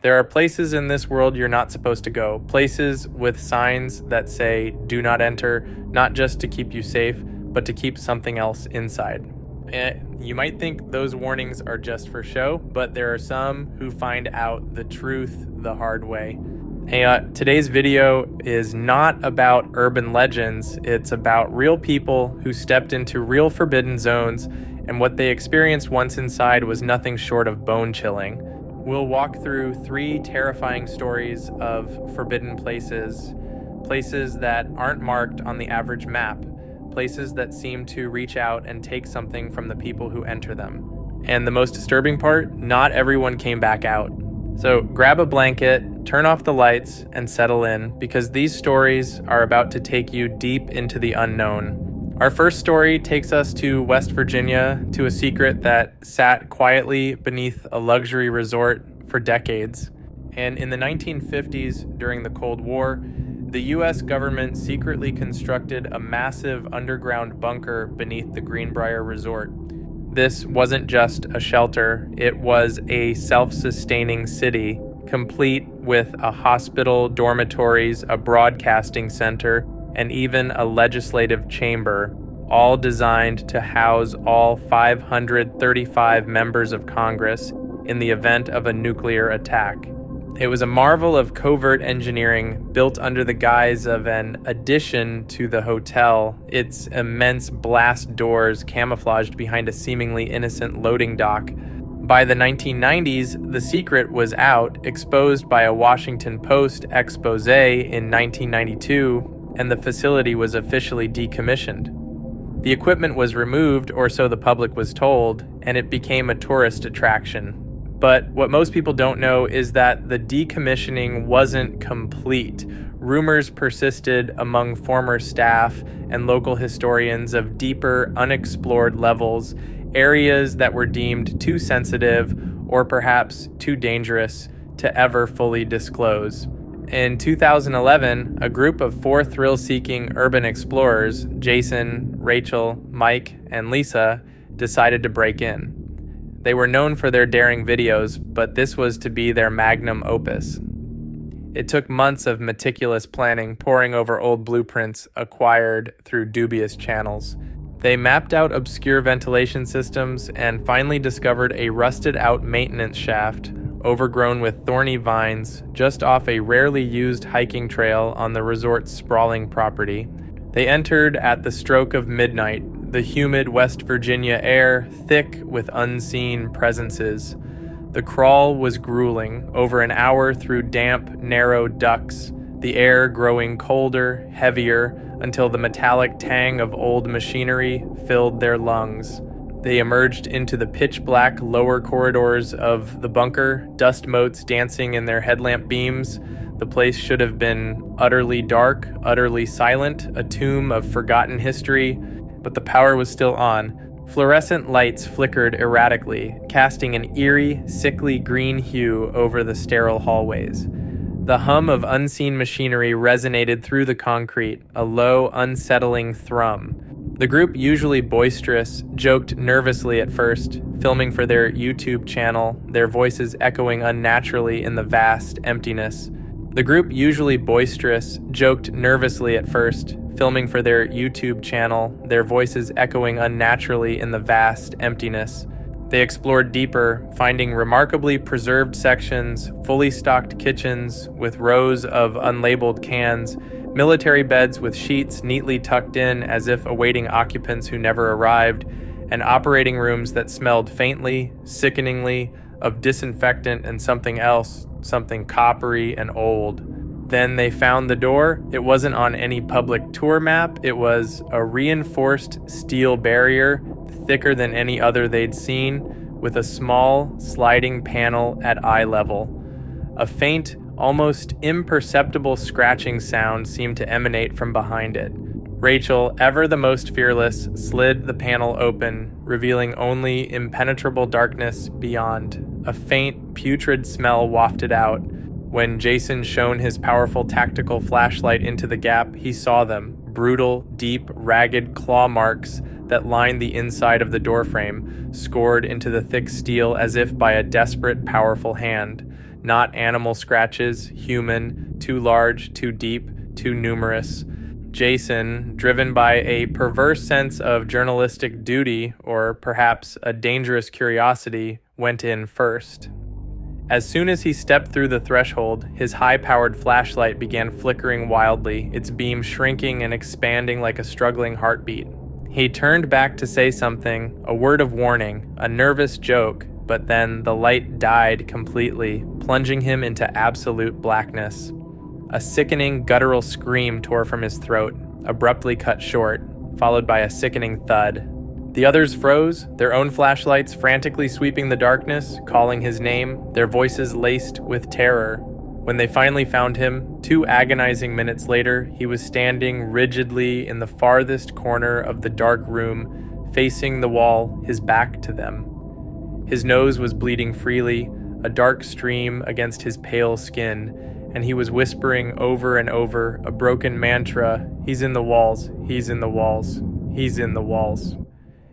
There are places in this world you're not supposed to go, places with signs that say, "Do not enter," not just to keep you safe, but to keep something else inside. You might think those warnings are just for show, but there are some who find out the truth the hard way. Hey, today's video is not about urban legends. It's about real people who stepped into real forbidden zones, and what they experienced once inside was nothing short of bone-chilling. We'll walk through 3 terrifying stories of forbidden places, places that aren't marked on the average map, places that seem to reach out and take something from the people who enter them. And the most disturbing part, not everyone came back out. So grab a blanket, turn off the lights, and settle in, because these stories are about to take you deep into the unknown. Our first story takes us to West Virginia, to a secret that sat quietly beneath a luxury resort for decades. And in the 1950s, during the Cold War, the U.S. government secretly constructed a massive underground bunker beneath the Greenbrier Resort. This wasn't just a shelter, it was a self-sustaining city, complete with a hospital, dormitories, a broadcasting center, and even a legislative chamber, all designed to house all 535 members of Congress in the event of a nuclear attack. It was a marvel of covert engineering built under the guise of an addition to the hotel, its immense blast doors camouflaged behind a seemingly innocent loading dock. By the 1990s, the secret was out, exposed by a Washington Post expose in 1992, and the facility was officially decommissioned. The equipment was removed, or so the public was told, and it became a tourist attraction. But what most people don't know is that the decommissioning wasn't complete. Rumors persisted among former staff and local historians of deeper, unexplored levels, areas that were deemed too sensitive or perhaps too dangerous to ever fully disclose. In 2011, a group of 4 thrill-seeking urban explorers, Jason, Rachel, Mike, and Lisa, decided to break in. They were known for their daring videos, but this was to be their magnum opus. It took months of meticulous planning, poring over old blueprints acquired through dubious channels. They mapped out obscure ventilation systems and finally discovered a rusted-out maintenance shaft, overgrown with thorny vines, just off a rarely used hiking trail on the resort's sprawling property. They entered at the stroke of midnight, the humid West Virginia air thick with unseen presences. The crawl was grueling, over an hour through damp, narrow ducts, the air growing colder, heavier, until the metallic tang of old machinery filled their lungs. They emerged into the pitch-black lower corridors of the bunker, dust motes dancing in their headlamp beams. The place should have been utterly dark, utterly silent, a tomb of forgotten history, but the power was still on. Fluorescent lights flickered erratically, casting an eerie, sickly green hue over the sterile hallways. The hum of unseen machinery resonated through the concrete, a low, unsettling thrum. The group, usually boisterous, joked nervously at first, filming for their YouTube channel, their voices echoing unnaturally in the vast emptiness. The group, usually boisterous, joked nervously at first, filming for their YouTube channel, their voices echoing unnaturally in the vast emptiness. They explored deeper, finding remarkably preserved sections, fully stocked kitchens with rows of unlabeled cans, military beds with sheets neatly tucked in as if awaiting occupants who never arrived, and operating rooms that smelled faintly, sickeningly, of disinfectant and something else, something coppery and old. Then they found the door. It wasn't on any public tour map. It was a reinforced steel barrier, thicker than any other they'd seen, with a small sliding panel at eye level. A faint, almost imperceptible scratching sound seemed to emanate from behind it. Rachel, ever the most fearless, slid the panel open, revealing only impenetrable darkness beyond. A faint, putrid smell wafted out. When Jason shone his powerful tactical flashlight into the gap, he saw them, brutal, deep, ragged claw marks that lined the inside of the doorframe, scored into the thick steel as if by a desperate, powerful hand. not animal scratches, human, too large, too deep, too numerous. Jason, driven by a perverse sense of journalistic duty or perhaps a dangerous curiosity, went in first. As soon as he stepped through the threshold, his high-powered flashlight began flickering wildly, its beam shrinking and expanding like a struggling heartbeat. He turned back to say something, a word of warning, a nervous joke, but then the light died completely, plunging him into absolute blackness. A sickening, guttural scream tore from his throat, abruptly cut short, followed by a sickening thud. The others froze, their own flashlights frantically sweeping the darkness, calling his name, their voices laced with terror. When they finally found him, 2 agonizing minutes later, he was standing rigidly in the farthest corner of the dark room, facing the wall, his back to them. His nose was bleeding freely, a dark stream against his pale skin, and he was whispering over and over a broken mantra, "He's in the walls, he's in the walls, he's in the walls."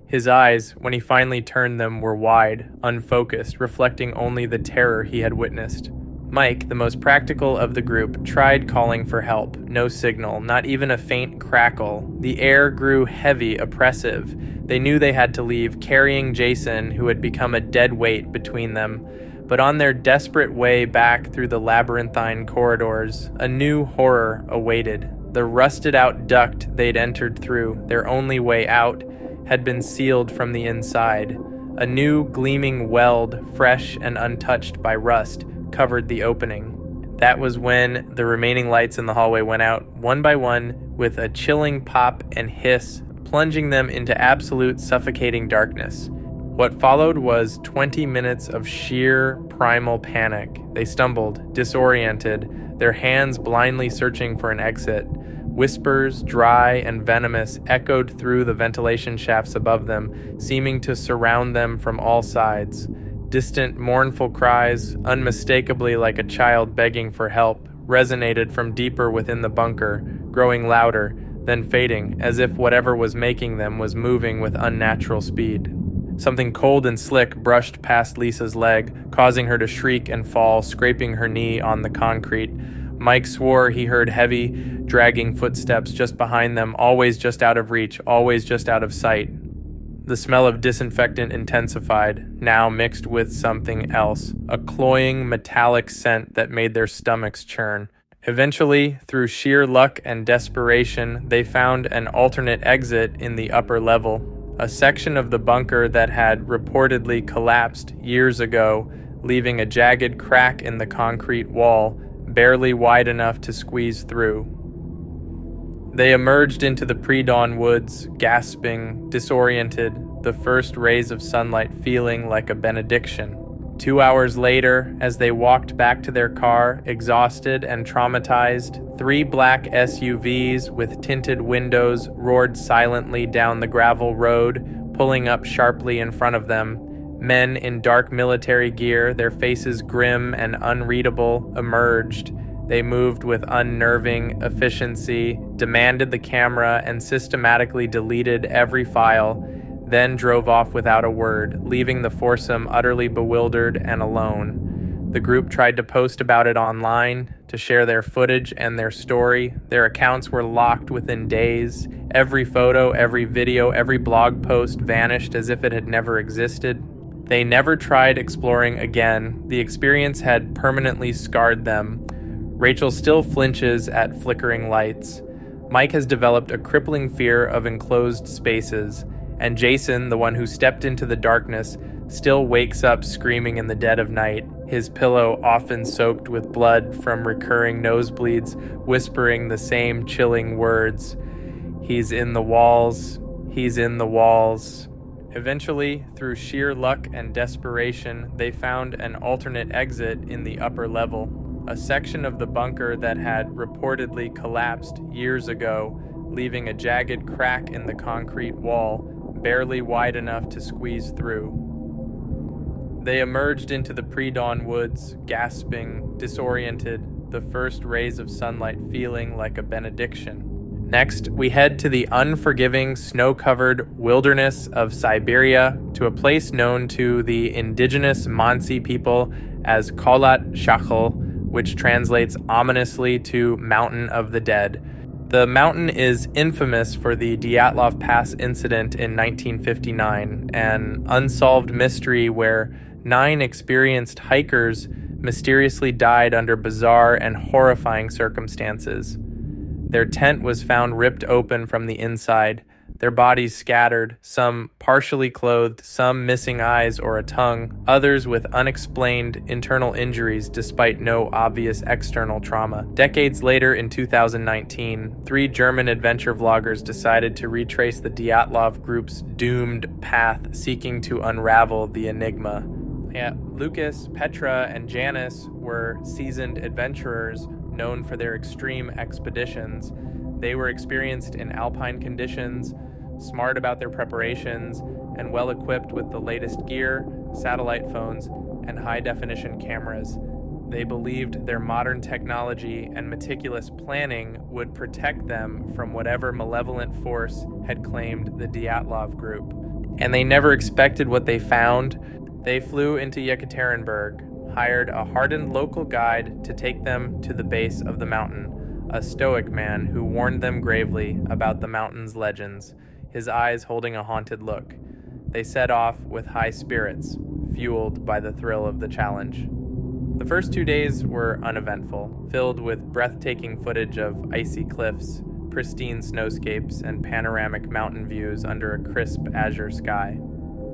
His eyes, when he finally turned them, were wide, unfocused, reflecting only the terror he had witnessed. Mike, the most practical of the group, tried calling for help. No signal, not even a faint crackle. The air grew heavy, oppressive. They knew they had to leave, carrying Jason, who had become a dead weight between them. But on their desperate way back through the labyrinthine corridors, a new horror awaited. The rusted-out duct they'd entered through, their only way out, had been sealed from the inside. A new gleaming weld, fresh and untouched by rust, covered the opening. That was when the remaining lights in the hallway went out, one by one, with a chilling pop and hiss, plunging them into absolute suffocating darkness. What followed was 20 minutes of sheer primal panic. They stumbled, disoriented, their hands blindly searching for an exit. Whispers, dry and venomous, echoed through the ventilation shafts above them, seeming to surround them from all sides. Distant, mournful cries, unmistakably like a child begging for help, resonated from deeper within the bunker, growing louder, then fading, as if whatever was making them was moving with unnatural speed. Something cold and slick brushed past Lisa's leg, causing her to shriek and fall, scraping her knee on the concrete. Mike swore he heard heavy, dragging footsteps just behind them, always just out of reach, always just out of sight. The smell of disinfectant intensified, now mixed with something else, a cloying, metallic scent that made their stomachs churn. Eventually, through sheer luck and desperation, they found an alternate exit in the upper level, a section of the bunker that had reportedly collapsed years ago, leaving a jagged crack in the concrete wall, barely wide enough to squeeze through. They emerged into the pre-dawn woods, gasping, disoriented, the first rays of sunlight feeling like a benediction. 2 hours later, as they walked back to their car, exhausted and traumatized, 3 black SUVs with tinted windows roared silently down the gravel road, pulling up sharply in front of them. Men in dark military gear, their faces grim and unreadable, emerged. They moved with unnerving efficiency, demanded the camera, and systematically deleted every file, then drove off without a word, leaving the foursome utterly bewildered and alone. The group tried to post about it online, to share their footage and their story. Their accounts were locked within days. Every photo, every video, every blog post vanished as if it had never existed. They never tried exploring again. The experience had permanently scarred them. Rachel still flinches at flickering lights. Mike has developed a crippling fear of enclosed spaces. And Jason, the one who stepped into the darkness, still wakes up screaming in the dead of night, his pillow often soaked with blood from recurring nosebleeds, whispering the same chilling words. "He's in the walls. He's in the walls." Eventually, through sheer luck and desperation, they found an alternate exit in the upper level, a section of the bunker that had reportedly collapsed years ago, leaving a jagged crack in the concrete wall, barely wide enough to squeeze through. They emerged into the pre-dawn woods, gasping, disoriented, the first rays of sunlight feeling like a benediction. Next, we head to the unforgiving, snow-covered wilderness of Siberia to a place known to the indigenous Mansi people as Kholat Shachel, which translates ominously to Mountain of the Dead. The mountain is infamous for the Dyatlov Pass incident in 1959, an unsolved mystery where 9 experienced hikers mysteriously died under bizarre and horrifying circumstances. Their tent was found ripped open from the inside, their bodies scattered, some partially clothed, some missing eyes or a tongue, others with unexplained internal injuries despite no obvious external trauma. Decades later, in 2019, 3 German adventure vloggers decided to retrace the Dyatlov group's doomed path, seeking to unravel the enigma. Lucas, Petra, and Janice were seasoned adventurers known for their extreme expeditions. They were experienced in alpine conditions, smart about their preparations, and well equipped with the latest gear, satellite phones, and high-definition cameras. They believed their modern technology and meticulous planning would protect them from whatever malevolent force had claimed the Dyatlov group. And they never expected what they found. They flew into Yekaterinburg, hired a hardened local guide to take them to the base of the mountain, a stoic man who warned them gravely about the mountain's legends, his eyes holding a haunted look. They set off with high spirits, fueled by the thrill of the challenge. The first 2 days were uneventful, filled with breathtaking footage of icy cliffs, pristine snowscapes, and panoramic mountain views under a crisp azure sky.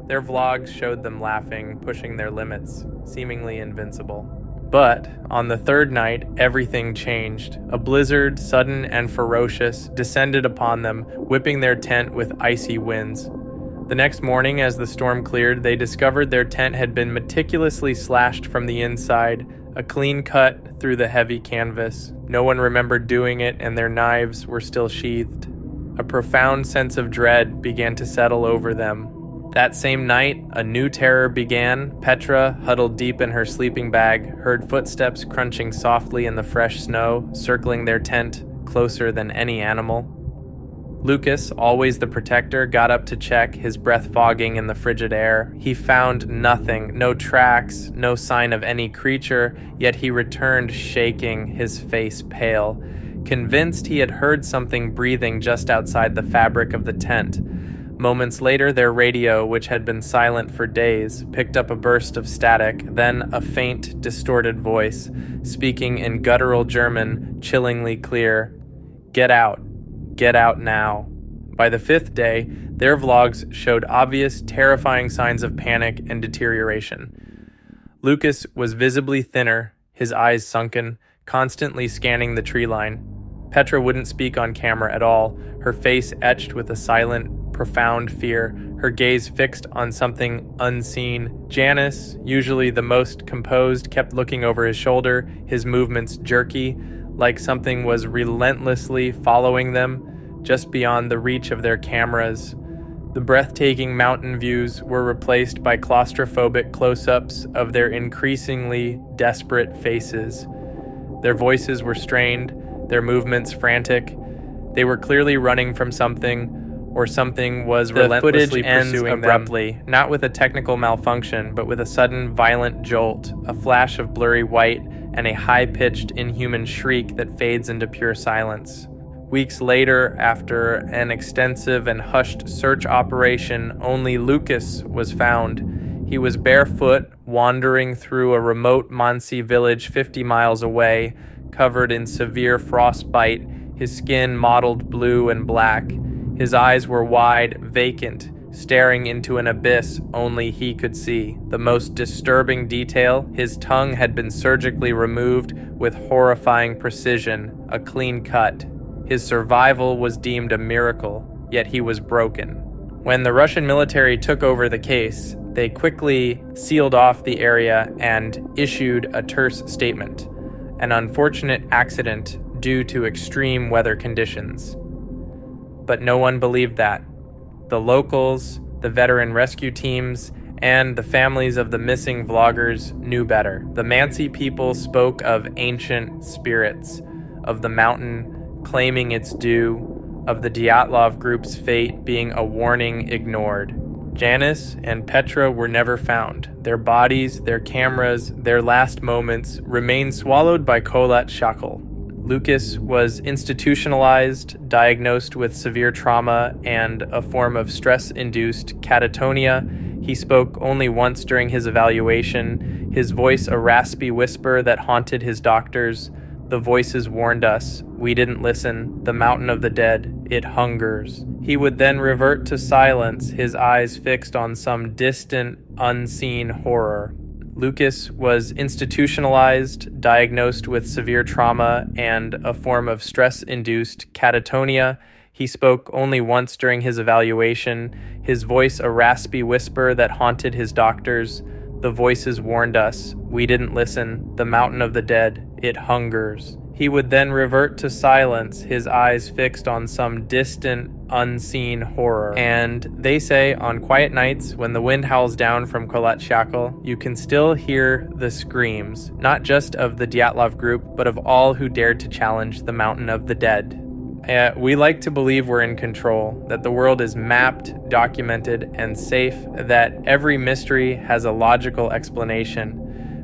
Their vlogs showed them laughing, pushing their limits, seemingly invincible. But on the 3rd night, everything changed. A blizzard, sudden and ferocious, descended upon them, whipping their tent with icy winds. The next morning, as the storm cleared, they discovered their tent had been meticulously slashed from the inside, a clean cut through the heavy canvas. No one remembered doing it, and their knives were still sheathed. A profound sense of dread began to settle over them. That same night, a new terror began. Petra, huddled deep in her sleeping bag, heard footsteps crunching softly in the fresh snow, circling their tent closer than any animal. Lucas, always the protector, got up to check, his breath fogging in the frigid air. He found nothing, no tracks, no sign of any creature, yet he returned shaking, his face pale, convinced he had heard something breathing just outside the fabric of the tent. Moments later, their radio, which had been silent for days, picked up a burst of static, then a faint, distorted voice, speaking in guttural German, chillingly clear. Get out now. By the 5th day, their vlogs showed obvious, terrifying signs of panic and deterioration. Lucas was visibly thinner, his eyes sunken, constantly scanning the tree line. Petra wouldn't speak on camera at all, her face etched with a silent, profound fear, her gaze fixed on something unseen. Janice, usually the most composed, kept looking over his shoulder, his movements jerky, like something was relentlessly following them, just beyond the reach of their cameras. The breathtaking mountain views were replaced by claustrophobic close-ups of their increasingly desperate faces. Their voices were strained, their movements frantic. They were clearly running from something, or something was relentlessly pursuing them. Abruptly, not with a technical malfunction, but with a sudden violent jolt, a flash of blurry white, and a high-pitched, inhuman shriek that fades into pure silence. Weeks later, after an extensive and hushed search operation, only Lucas was found. He was barefoot, wandering through a remote Mansi village 50 miles away, covered in severe frostbite, his skin mottled blue and black. His eyes were wide, vacant, staring into an abyss only he could see. The most disturbing detail, his tongue had been surgically removed with horrifying precision, a clean cut. His survival was deemed a miracle, yet he was broken. When the Russian military took over the case, they quickly sealed off the area and issued a terse statement, an unfortunate accident due to extreme weather conditions. But no one believed that. The locals, the veteran rescue teams, and the families of the missing vloggers knew better. The Mansi people spoke of ancient spirits, of the mountain claiming its due, of the Dyatlov group's fate being a warning ignored. Janice and Petra were never found. Their bodies, their cameras, their last moments remain swallowed by Kholat Shakal. Lucas was institutionalized, diagnosed with severe trauma and a form of stress-induced catatonia. He spoke only once during his evaluation, his voice a raspy whisper that haunted his doctors. The voices warned us. We didn't listen. The mountain of the dead, it hungers. He would then revert to silence, his eyes fixed on some distant, unseen horror. Lucas was institutionalized, diagnosed with severe trauma and a form of stress-induced catatonia. He spoke only once during his evaluation, his voice a raspy whisper that haunted his doctors. The voices warned us. We didn't listen. The mountain of the dead, it hungers. He would then revert to silence, his eyes fixed on some distant, unseen horror. And they say on quiet nights when the wind howls down from Kholat Shakal, you can still hear the screams, not just of the Dyatlov group, but of all who dared to challenge the mountain of the dead. We like to believe we're in control, that the world is mapped, documented, and safe, that every mystery has a logical explanation.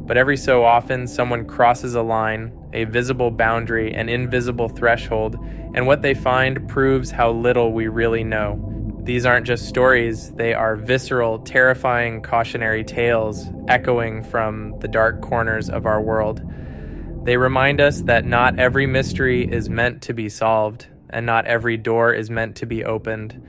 But every so often, someone crosses a line, a visible boundary, an invisible threshold, and what they find proves how little we really know. These aren't just stories, they are visceral, terrifying, cautionary tales echoing from the dark corners of our world. They remind us that not every mystery is meant to be solved, and not every door is meant to be opened.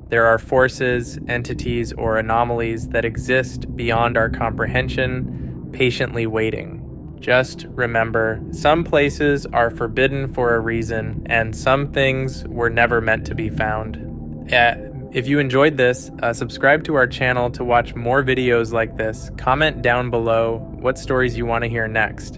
There are forces, entities, or anomalies that exist beyond our comprehension, patiently waiting. Just remember, some places are forbidden for a reason, and some things were never meant to be found. If you enjoyed this, subscribe to our channel to watch more videos like this. Comment down below what stories you want to hear next.